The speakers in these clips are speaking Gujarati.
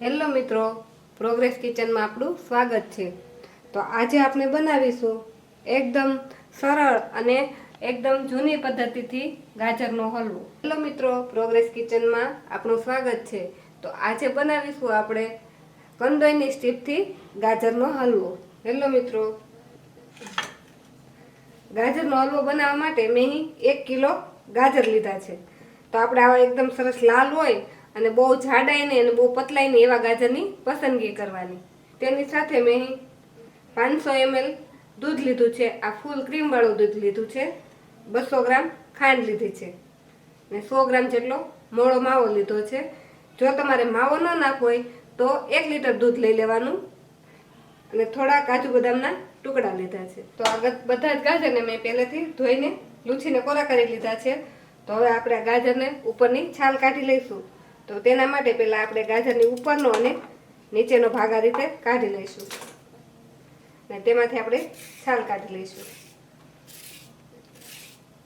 હેલો મિત્રો, પ્રોગ્રેસ કિચનમાં આપણું સ્વાગત છે। તો આજે આપણે બનાવીશું એકદમ સરળ અને એકદમ જૂની પદ્ધતિથી ગાજરનો હલવો। હેલો મિત્રો, પ્રોગ્રેસ કિચનમાં આપણું સ્વાગત છે। તો આજે બનાવીશું આપણે કંદોઈની સ્ટીપથી ગાજરનો હલવો। હેલો મિત્રો, ગાજરનો હલવો બનાવવા માટે મેં 1 કિલો ગાજર લીધા છે। તો આપણે આવા એકદમ સરસ લાલ હોય અને બહુ જાડાઈ નહીં અને બહુ પતલાઈ નહીં એવા ગાજરની પસંદગી કરવાની। તેની સાથે મેં 500 ml દૂધ લીધું છે। આ ફૂલ ક્રીમ વાળું દૂધ લીધું છે। 200 ગ્રામ ખાંડ લીધી છે અને 100 ગ્રામ જેટલો મોળો માવો લીધો છે। જો તમારે માવો ન નાખવો હોય તો 1 લીટર દૂધ લઈ લેવાનું અને થોડા કાજુ બદામના ટુકડા લીધા છે। તો આ બધા જ ગાજરને મેં પહેલેથી ધોઈને લૂછીને કોરા કરી લીધા છે। તો હવે આપણે આ ગાજરને ઉપરની છાલ કાઢી લઈશું। તો તેના માટે પહેલા આપણે ગાજરની ઉપરનો અને નીચેનો ભાગ આ રીતે કાઢી લઈશું અને તેમાંથી આપણે છાલ કાઢી લઈશું।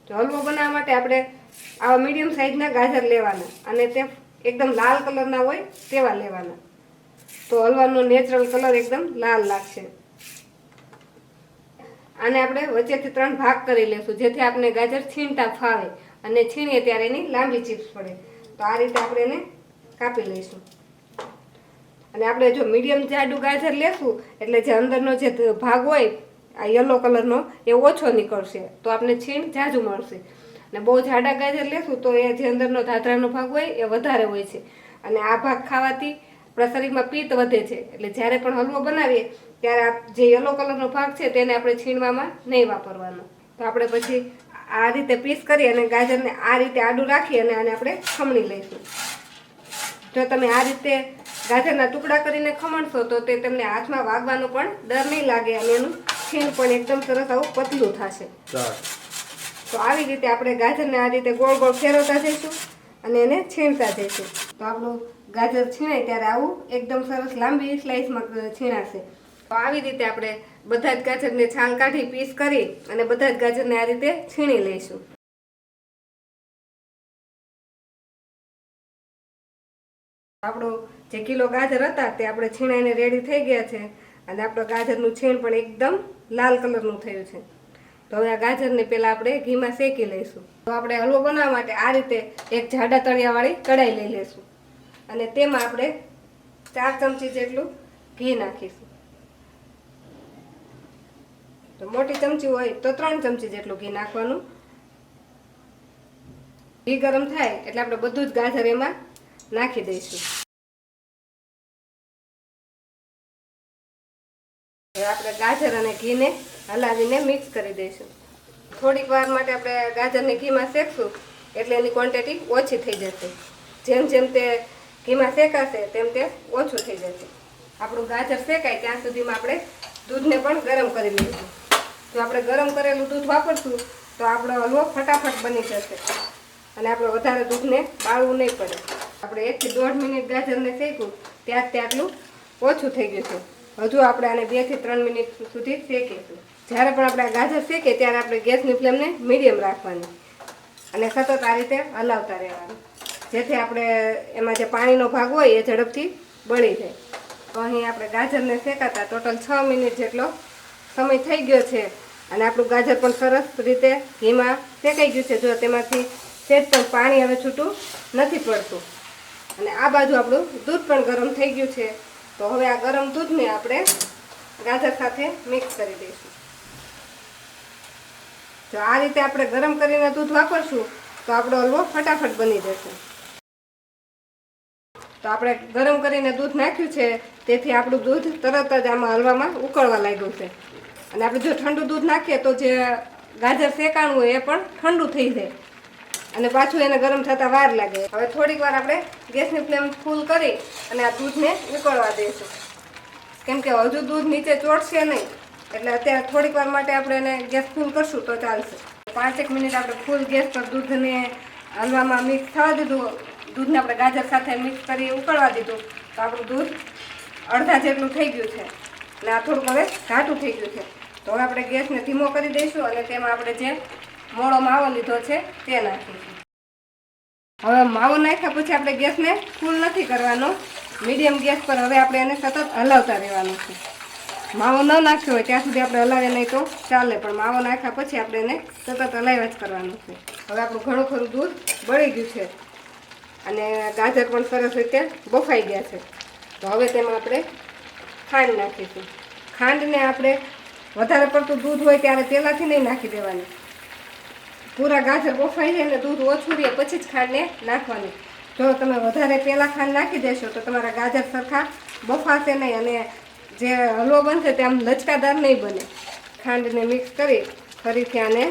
તો હલવો બનાવવા માટે આપણે આવા મીડિયમ સાઈઝના ગાજર લેવાના અને તે એકદમ લાલ કલરના હોય તેવા લેવાના। તો હલવાનો નેચરલ કલર એકદમ લાલ લાગશે। આને આપણે વચ્ચેથી 3 ભાગ કરી લેશું જેથી આપણે ગાજર છીણતા ફાવે અને છીણીએ ત્યારે એની લાંબી ચિપ્સ પડે। તો આ રીતે આપણે એને કાપી લઈશું અને આપણે જો મીડિયમ જાડું ગાજર લેશું એટલે જે અંદરનો જે ભાગ હોય આ યલો કલરનો એ ઓછો નીકળશે, તો આપણે છીણ જાજુ મળશે। અને બહુ જાડા ગાજર લેશું તો એ જે અંદરનો ધાધરાનો ભાગ હોય એ વધારે હોય છે અને આ ભાગ ખાવાથી આપણા શરીરમાં પિત્ત વધે છે। એટલે જ્યારે પણ હલવો બનાવીએ ત્યારે આ જે યલો કલરનો ભાગ છે તેને આપણે છીણવામાં નહીં વાપરવાનો। તો આપણે પછી આ રીતે પીસ કરી અને ગાજરને આ રીતે આડું રાખી અને આને આપણે ખમણી લઈશું। જો તમે આ રીતે ગાજરના ટુકડા કરીને ખમણશો તો તે તમને હાથમાં વાગવાનો પણ ડર નહીં લાગે અને એનું છીણ પણ એકદમ સરસ આવું પતલું થશે। તો આવી રીતે આપણે ગાજરને આ રીતે ગોળ ગોળ ફેરવતા જઈશું અને એને છીણતા જઈશું। તો આપણું ગાજર છીણાય ત્યારે આવું એકદમ સરસ લાંબી સ્લાઇસમાં છીણાશે। તો આવી રીતે આપણે બધા જ ગાજરને છાલ કાઢી પીસ કરી અને બધા જ ગાજરને આ રીતે છીણી લઈશું। આપણો જે કિલો ગાજર હતા તે આપણે છીણાઈને રેડી થઈ ગયા છે અને આપણું ગાજરનું છીણ પણ એકદમ લાલ કલરનું થયું છે। તો હવે આ ગાજરને પહેલાં આપણે ઘીમાં શેકી લઈશું। તો આપણે હલવો બનાવવા માટે આ રીતે એક જાડા તળિયાવાળી કઢાઈ લઈ લઈશું અને તેમાં આપણે 4 ચમચી જેટલું ઘી નાખીશું। તો મોટી ચમચી હોય તો 3 ચમચી જેટલું ઘી નાખવાનું। ઘી ગરમ થાય એટલે આપણે બધું જ ગાજર એમાં નાખી દઈશું। હવે આપણે ગાજર અને ઘીને હલાવીને મિક્સ કરી દઈશું। થોડીક વાર માટે આપણે ગાજરને ઘીમાં શેકશું એટલે એની ક્વોન્ટિટી ઓછી થઈ જશે। જેમ જેમ તે ઘીમાં શેકાશે તેમ તે ઓછું થઈ જશે। આપણું ગાજર શેકાય ત્યાં સુધીમાં આપણે દૂધને પણ ગરમ કરી લઈશું। જો આપણે ગરમ કરેલું દૂધ વાપરશું તો આપણો હલવો ફટાફટ બની જશે અને આપણે વધારે દૂધને બાળવું નહીં પડે। આપણે 1 થી 1.5 મિનિટ ગાજરને શેક્યું ત્યાં આટલું ઓછું થઈ ગયું છે। હજુ આપણે આને 2 થી 3 મિનિટ સુધી શેકીશું। જ્યારે પણ આપણે ગાજર શેકીએ ત્યારે આપણે ગેસની ફ્લેમને મીડિયમ રાખવાની અને સતત આ રીતે હલાવતા રહેવાનું જેથી આપણે એમાં જે પાણીનો ભાગ હોય એ ઝડપથી બળી જાય। તો અહીં આપણે ગાજરને શેકાતા ટોટલ 6 મિનિટ જેટલો સમય થઈ ગયો છે અને આપણું ગાજર પણ સરસ રીતે ઘીમાં શેકાઈ ગયું છે। જો તેમાંથી સહેજ પણ પાણી હવે છૂટું નથી પડતું અને આ બાજુ આપણું દૂધ પણ ગરમ થઈ ગયું છે। તો હવે આ ગરમ દૂધને આપણે ગાજર સાથે મિક્સ કરી દઈશું। જો આ રીતે આપણે ગરમ કરીને દૂધ વાપરશું તો આપણો હલવો ફટાફટ બની જશે। તો આપણે ગરમ કરીને દૂધ નાખ્યું છે તેથી આપણું દૂધ તરત જ આમાં હલવામાં ઉકળવા લાગ્યું છે અને આપણે જો ઠંડુ દૂધ નાખીએ તો જે ગાજર શેકાણું હોય એ પણ ઠંડુ થઈ જાય અને પાછું એને ગરમ થતાં વાર લાગે। હવે થોડીક વાર આપણે ગેસની ફ્લેમ ફૂલ કરી અને આ દૂધને ઉકળવા દઈશું કેમ કે હજુ દૂધ નીચે ચોટશે નહીં એટલે અત્યારે થોડીક વાર માટે આપણે એને ગેસ ફૂલ કરશું તો ચાલશે। 5 મિનિટ આપણે ફૂલ ગેસ પર દૂધને હલવામાં મિક્સ થવા દીધું, દૂધને આપણે ગાજર સાથે મિક્સ કરી ઉકળવા દીધું તો આપણું દૂધ અડધા જેટલું થઈ ગયું છે અને આ થોડુંક હવે ઘાટું થઈ ગયું છે। તો હવે આપણે ગેસને ધીમો કરી દઈશું અને તેમાં આપણે જે મોળો માવો લીધો છે તે નાખીશું। હવે માવો નાખ્યા પછી આપણે ગેસને ફૂલ નથી કરવાનો મીડિયમ ગેસ પર હવે આપણે એને સતત હલાવતા રહેવાનું છે. માવો ન નાખ્યો હોય ત્યાં સુધી આપણે હલાવીએ નહીં તો ચાલે, પણ માવો નાખ્યા પછી આપણે એને સતત હલાવ્યા જ કરવાનું છે. હવે આપણું ઘણું ખરું દૂધ બળી ગયું છે અને ગાજર પણ સરસ રીતે બફાઈ ગયા છે. તો હવે તેમાં આપણે ખાંડ નાખીશું. ખાંડને આપણે વધારે પડતું દૂધ હોય ત્યારે પહેલાંથી નહીં નાખી દેવાની. પૂરા ગાજર બફાઈ જાય ને દૂધ ઓછું રહે પછી જ ખાંડને નાખવાની. જો તમે વધારે પહેલાં ખાંડ નાખી દેશો તો તમારા ગાજર સરખા બફાશે નહીં અને જે હલવો બનશે તે આમ લચકાદાર નહીં બને. ખાંડને મિક્સ કરી ફરીથી આને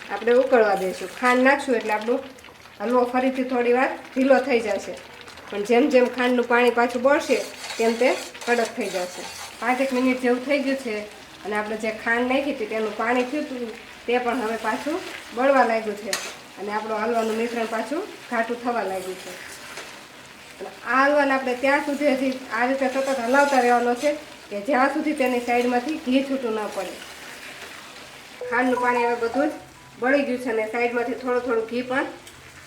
આપણે ઉકળવા દઈશું. ખાંડ નાખશું એટલે આપણું હલવો ફરીથી થોડી વાર ઢીલો થઈ જશે, પણ જેમ જેમ ખાંડનું પાણી પાછું બળશે તેમ તે કડક થઈ જશે. 5 મિનિટ જેવું થઈ ગયું છે અને આપણે જે ખાંડ નાખી હતી તેનું પાણી થયું હતું તે પણ હવે પાછું બળવા લાગ્યું છે અને આપણું હલવાનું મિશ્રણ પાછું ઘાટું થવા લાગ્યું છે. આ હલવાને આપણે ત્યાં સુધી હજી આ રીતે સતત હલાવતા રહેવાનો છે કે જ્યાં સુધી તેની સાઈડમાંથી ઘી છૂટું ન પડે. ખાંડનું પાણી હવે બધું જ બળી ગયું છે અને સાઈડમાંથી થોડું થોડું ઘી પણ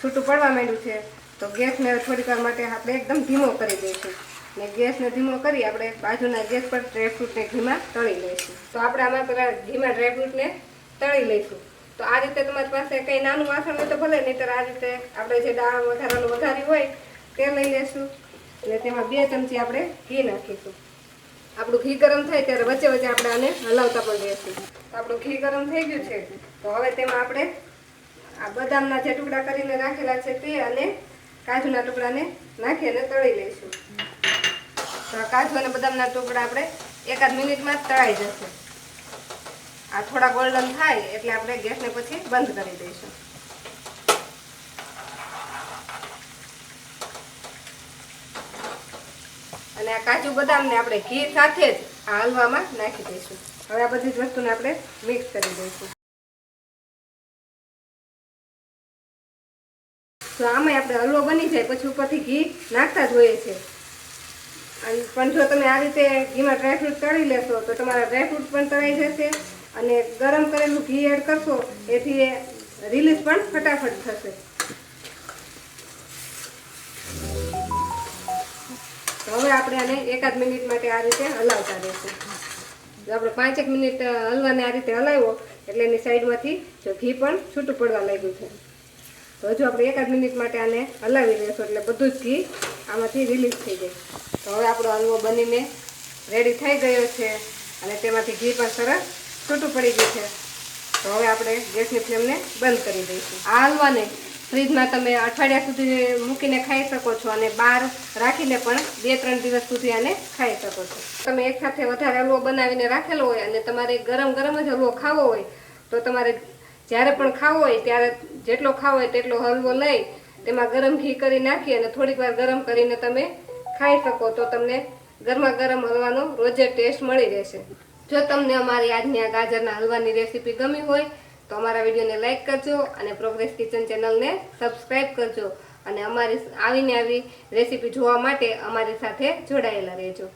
છૂટું પડવા માંડ્યું છે. તો ગેસને થોડીક વાર માટે આપણે એકદમ ધીમો કરી દઈશું ને ગેસને ધીમો કરી આપણે બાજુના ગેસ પર ડ્રાયફ્રૂટને ઘીમાં તળી લઈશું. તો આપણે આમાં પહેલાં ઘીમાં ડ્રાયફ્રૂટને તળી લઈશું. તો આ રીતે તમારી પાસે કંઈ નાનું વાસણ હોય તો ભલે, નહીંતર આ રીતે આપણે જે દાળ વઘારવાનું વઘારી હોય તે લઈ લઈશું અને તેમાં 2 ચમચી આપણે ઘી નાખીશું. આપણું ઘી ગરમ થાય ત્યારે વચ્ચે વચ્ચે આપણે આને હલાવતા પણ રહીશું. તો આપણું ઘી ગરમ થઈ ગયું છે. તો હવે તેમાં આપણે આ બદામના જે ટુકડા કરીને રાખેલા છે તે અને કાજુના ટુકડાને નાખી અને તળી લઈશું. તો કાજુ અને બદામના ટુકડા આપણે 1 મિનિટમાં જ તળાઈ જશે. આ થોડા ગોલ્ડન થાય એટલે આપણે ગેસને પછી બંધ કરી દઈશું. અને આ કાજુ બદામને આપણે ઘી સાથે જ આ હલવામાં નાખી દઈશું. હવે આ બધી જ વસ્તુને આપણે મિક્સ કરી દઈશું. તો આમાં આપણે હલવો બની જાય પછી ઉપરથી ઘી નાખતા જ હોઈએ છીએ. પણ જો તમે આ રીતે ઘીમાં ડ્રાયફ્રૂટ તળી લેશો તો તમારા ડ્રાયફ્રૂટ પણ તળાઈ જશે અને ગરમ કરેલું ઘી એડ કરશો એથી રિલીઝ પણ ફટાફટ થશે. તો હવે આપણે આને 1 મિનિટ માટે આ રીતે હલાવતા રહીશું. જો આપણે 5 મિનિટ હલવાને આ રીતે હલાવ્યો એટલે એની સાઈડમાંથી જો ઘી પણ છૂટું પડવા લાગ્યું છે. તો હજુ આપણે 1 મિનિટ માટે આને હલાવી લઈશું એટલે બધું જ ઘી આમાંથી રિલીઝ થઈ જાય. તો હવે આપણો હલવો બનીને રેડી થઈ ગયો છે અને તેમાંથી ઘી પણ સરસ છૂટું પડી ગયું છે. તો હવે આપણે ગેસની ફ્લેમને બંધ કરી દઈશું. આ હલવાને ફ્રીજમાં તમે અઠવાડિયા સુધી મૂકીને ખાઈ શકો છો અને બહાર રાખીને પણ 2-3 દિવસ સુધી આને ખાઈ શકો છો. તમે એકસાથે વધારે હલવો બનાવીને રાખેલો હોય અને તમારે ગરમ ગરમ જ હલવો ખાવો હોય તો તમારે જ્યારે પણ ખાવો હોય ત્યારે જેટલો ખાવો હોય તેટલો હલવો લઈ તેમાં ગરમ ઘી કરી નાખી અને થોડીક વાર ગરમ કરીને તમે ખાઈ શકો. તો તમને ગરમા ગરમ હલવાનો રોજે ટેસ્ટ મળી રહેશે. જો તમને અમારી આજની આ ગાજરના હલવાની રેસીપી ગમી હોય તો અમારા વિડીયોને લાઇક કરજો અને પ્રોગ્રેસ કિચન ચેનલને સબસ્ક્રાઈબ કરજો અને અમારી આવી રેસીપી જોવા માટે અમારી સાથે જોડાયેલા રહેજો.